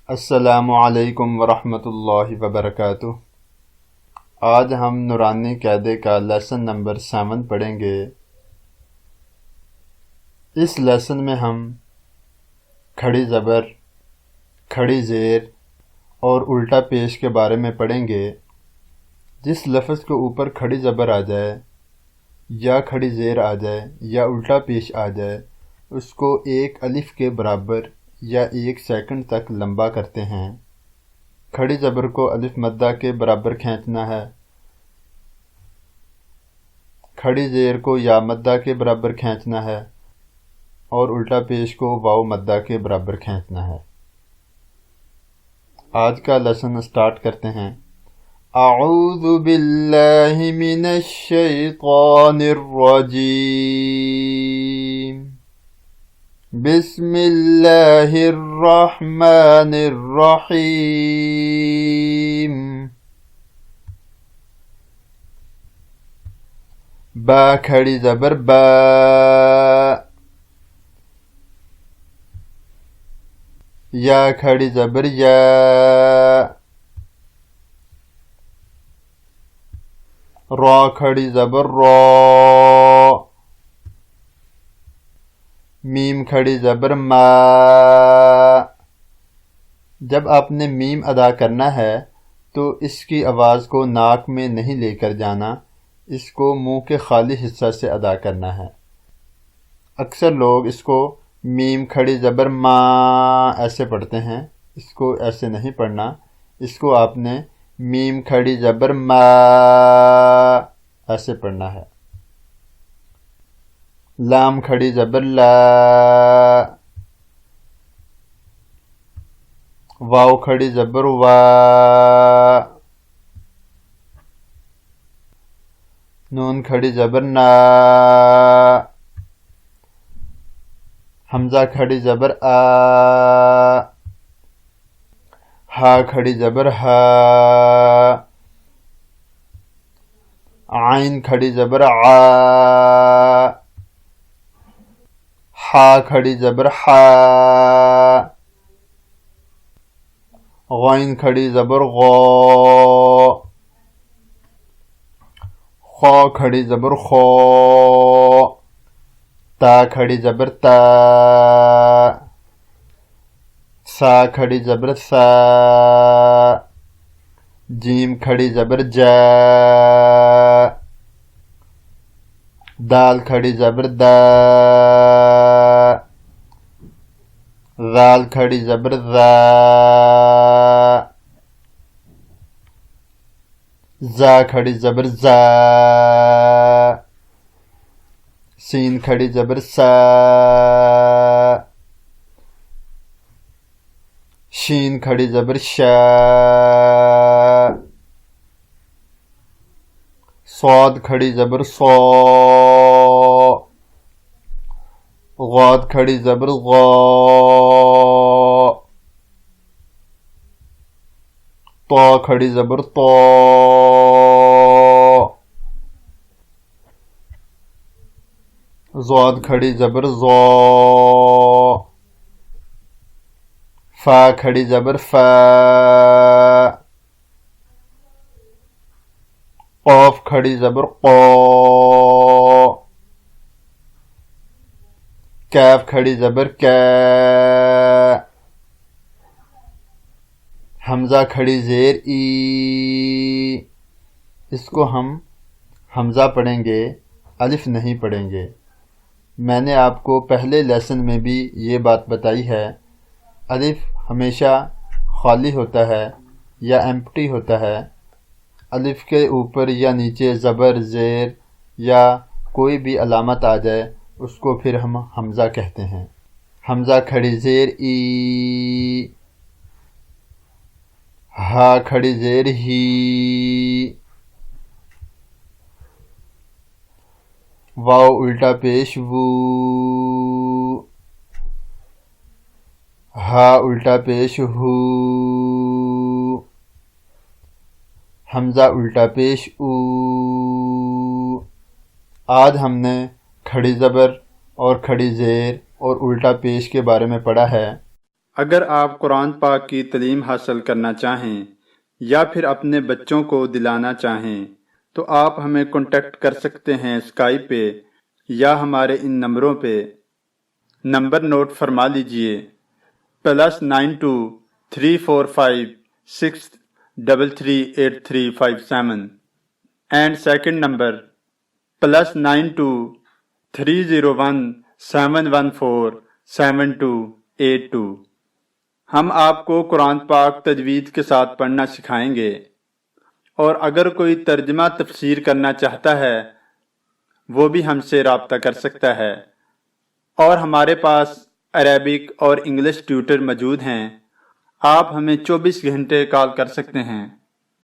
السلام علیکم ورحمۃ اللہ وبرکاتہ۔ آج ہم نورانی قاعدے کا لیسن نمبر 7 پڑھیں گے۔ اس لیسن میں ہم کھڑی زبر، کھڑی زیر اور الٹا پیش کے بارے میں پڑھیں گے۔ جس لفظ کے اوپر کھڑی زبر آ جائے یا کھڑی زیر آ جائے یا الٹا پیش آ جائے اس کو ایک الف کے برابر یا 1 سیکنڈ تک لمبا کرتے ہیں۔ کھڑی زبر کو الف مدہ کے برابر کھینچنا ہے، کھڑی زیر کو یا مدہ کے برابر کھینچنا ہے اور الٹا پیش کو واو مدہ کے برابر کھینچنا ہے۔ آج کا لیسن سٹارٹ کرتے ہیں۔ اعوذ باللہ من الشیطان الرجیم، بسم اللہ الرحمن الرحیم۔ با کھڑی زبر با، یا کھڑی زبر یا، را کھڑی زبر را، میم کھڑی زبر ما۔ جب آپ نے میم ادا کرنا ہے تو اس کی آواز کو ناک میں نہیں لے کر جانا، اس کو منہ کے خالی حصہ سے ادا کرنا ہے۔ اکثر لوگ اس کو میم کھڑی زبر ما ایسے پڑھتے ہیں، اس کو ایسے نہیں پڑھنا، اس کو آپ نے میم کھڑی زبر ما ایسے پڑھنا ہے۔ لام کھڑی زبر لا، واو کھڑی زبر وا، نون کھڑی زبر نا، حمزہ کھڑی زبر آ، ہا کھڑی زبر ہا، عین کھڑی زبر آ، ہا کھڑی زبر ہا، غین کھڑی زبر غو، خا کھڑی زبر خو، تا کھڑی زبر تا، سا کھڑی زبر سا، جیم کھڑی زبر جا، دال کھڑی زبر دا، ذال کھڑی زبر ذا، زا کھڑی زبر زا، سین کھڑی زبر سا، شین کھڑی زبر شا، صاد کھڑی زبر صو، غاد کھڑی زبر غا، طا کھڑی زبر طا، ضاد کھڑی زبر ضا، فا کھڑی زبر فا، قاف کھڑی زبر قا، کاف کھڑی زبر کا، حمزہ کھڑی زیر ای، اس کو ہم حمزہ پڑھیں گے، الف نہیں پڑھیں گے۔ میں نے آپ کو پہلے لیسن میں بھی یہ بات بتائی ہے، الف ہمیشہ خالی ہوتا ہے یا ایمپٹی ہوتا ہے۔ الف کے اوپر یا نیچے زبر، زیر یا کوئی بھی علامت آ جائے اس کو پھر ہم حمزہ کہتے ہیں۔ حمزہ کھڑی زیر ای، ہا کھڑی زیر ہی، واو الٹا پیش وو، ہا الٹا پیش ہو، حمزہ الٹا پیش او۔ آج ہم نے کھڑی زبر اور کھڑی زیر اور الٹا پیش کے بارے میں پڑھا ہے۔ اگر آپ قرآن پاک کی تعلیم حاصل کرنا چاہیں یا پھر اپنے بچوں کو دلانا چاہیں تو آپ ہمیں کانٹیکٹ کر سکتے ہیں اسکائپ پہ یا ہمارے ان نمبروں پہ۔ نمبر نوٹ فرما لیجئے: +92 345 633 8357 اینڈ سیکنڈ نمبر +92 301 714 7282۔ ہم آپ کو قرآن پاک تجوید کے ساتھ پڑھنا سکھائیں گے، اور اگر کوئی ترجمہ تفسیر کرنا چاہتا ہے وہ بھی ہم سے رابطہ کر سکتا ہے، اور ہمارے پاس عربک اور انگلش ٹیوٹر موجود ہیں۔ آپ ہمیں 24 گھنٹے کال کر سکتے ہیں۔